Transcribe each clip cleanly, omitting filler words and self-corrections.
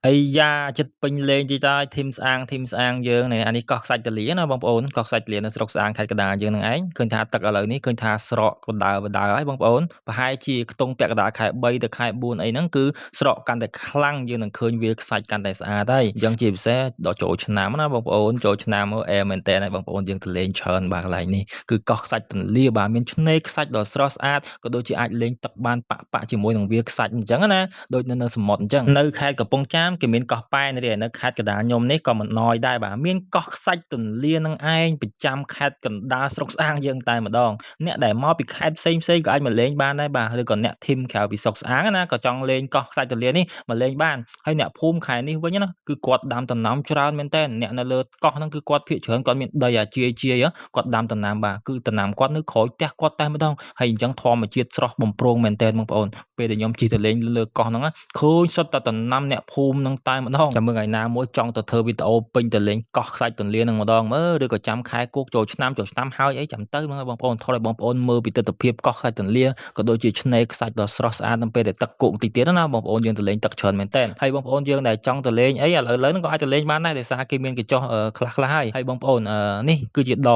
អីយ៉ាចិត្តពេញលេងតិចតើធីមស្អាងយើងនេះអានេះកោះខ្សាច់ទលាណាបងប្អូនកោះខ្សាច់ទលានៅស្រុកស្អាងខេត្តកណ្ដាលយើងនឹងឯងឃើញថាទឹកឥឡូវនេះឃើញថាស្រកបណ្ដើរហើយបងប្អូនប្រហែលជាខ្ទង់ពាក់កណ្ដាលខែ3ទៅខែ4អីហ្នឹងគឺស្រកកាន់តែខ្លាំងយើងនឹងឃើញវាលខ្សាច់កាន់តែស្អាតហើយអញ្ចឹងជាពិសេសដល់ចូលឆ្នាំណាបងប្អូនចូលឆ្នាំមកអែមែនតើហើយបងប្អូនយើងទៅលេងច្រើនបាទកន្លែងនេះគឺកោះខ្សាច់ទលាបាទមានឆ្នេរខ្សាច់ដ៏ស្រស់ស្អាតក៏ដូចជាអាចលេងទឹកបានប៉ជាមួយនឹងវាលខ្សាច់អញ្ចឹងណាដូចនៅសមុទ្រអញ្ចឹងនៅខេត្តកំពង់ចាមគេមានកោះប៉ែនរីឯនៅខេត្តកណ្ដាលខ្ញុំនេះក៏មិនណយដែរបាទមានកោះខ្សាច់ទន្លានឹងឯងប្រចាំខេត្តកណ្ដាលស្រុកស្អាងយើងតែម្ដងអ្នកដែលមកពីខេត្តផ្សេងក៏អាចមកលេងបានដែរបាទឬក៏អ្នកធីមក្រៅពីស្រុកស្អាងណាក៏ចង់លេងកោះខ្សាច់ទន្លានេះមកលេងបានហើយអ្នកភូមិខេត្តនេះវិញណាគឺគាត់ដាំដំណាំច្រើនមែនទែនអ្នកនៅលើកោះហ្នឹងគឺគាត់ភាគច្រើនគាត់មានដីអាជាយគាត់ដាំដំណាំបាទគឺដំណាំគាត់នៅក្រោយផ្ទះគាត់តែម្ដងហើយអញ្ចឹងធម្មជាតិស្រស់បំព្រងមែនទែនបងប្អូនពេលដែលខ្ញុំជិះទៅលេងលើកោះហ្នឹងឃើញសុទ្ធតែដំណាំអ្នកភូមិហ្នឹងតែម្ដងចាំមើលថ្ងៃណាមួយចង់ទៅធ្វើវីដេអូពេញទៅលេងកោះខ្សាច់ទន្លាហ្នឹងម្ដងមើលឬក៏ចាំខែគោកចូលឆ្នាំហើយអីចាំទៅហ្នឹងបងប្អូនថតឲ្យបងប្អូនមើលពីទិដ្ឋភាពកោះខ្សាច់ទន្លាក៏ដូចជាឆ្នេរខ្សាច់ដ៏ស្រស់ស្អាតនៅពេលដែលទឹកគោកតិចទៀតណាបងប្អូនយើងទៅលេងទឹកច្រើនមែនទែនហើយបងប្អូនយើងដែលចង់ទៅលេងអីឥឡូវហ្នឹងក៏អាចទៅលេងបានដែរដោយសារគេមានកញ្ចុះខ្លះហើយបងប្អូននេះគឺជាដ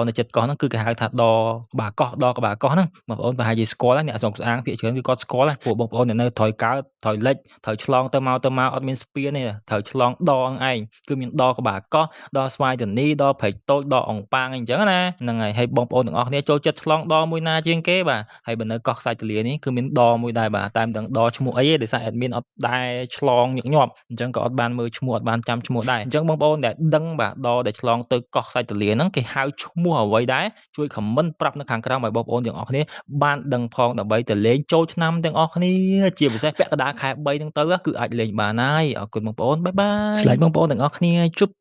នៅចិត្តកោះហ្នឹងគឺគេហៅថាដក្បាលកោះហ្នឹងបងប្អូនប្រហែលជាស្គាល់ហើយអ្នកស្រុកស្អាងភាគច្រើនគឺគាត់ស្គាល់ហើយពួកបងប្អូនអ្នកនៅថយកើតថយលិចត្រូវឆ្លងទៅមកអត់មានស្ពានទេត្រូវឆ្លងដងឯងគឺមានដក្បាលកោះដស្វាយធនីដព្រែកតូចដអង្ប៉ាងអីអញ្ចឹងណាហ្នឹងហើយបងប្អូនទាំងអស់គ្នាចូលចិត្តឆ្លងដមួយណាជាងគេបាទហើយបើនៅកោះខ្សាច់ទលានេះគឺមានដមួយដែរបាទតែមិនដឹងដឈ្មោះអីទេដោយសារ admin អត់ដែរឆ្លងញឹកញាប់អញ្ចឹងក៏អត់បានមើលឈ្មោះអត់បានចាំឈ្មោះដែរអញ្ចឹងបងប្អូនដែលដឹងបាទដដែលឆ្លងទៅកោះខ្សាច់ទលាហ្នឹងគេហៅឈ្មោះអ្វីដែរជួយ comment ប្រាប់នៅខាងក្រោមឲ្យបងប្អូនទាំងអស់គ្នាបានដឹងផងដើម្បីទៅលេងចូលឆ្នាំទាំងអស់គ្នាជាពិសេសពាក់កណ្ដាលខែ3ហ្នឹងទៅគឺអាចលេងបានហើយអរគុណបងប្អូនបាយបាយឆ្លាញ់បងប្អូនទាំងអស់គ្នាជប់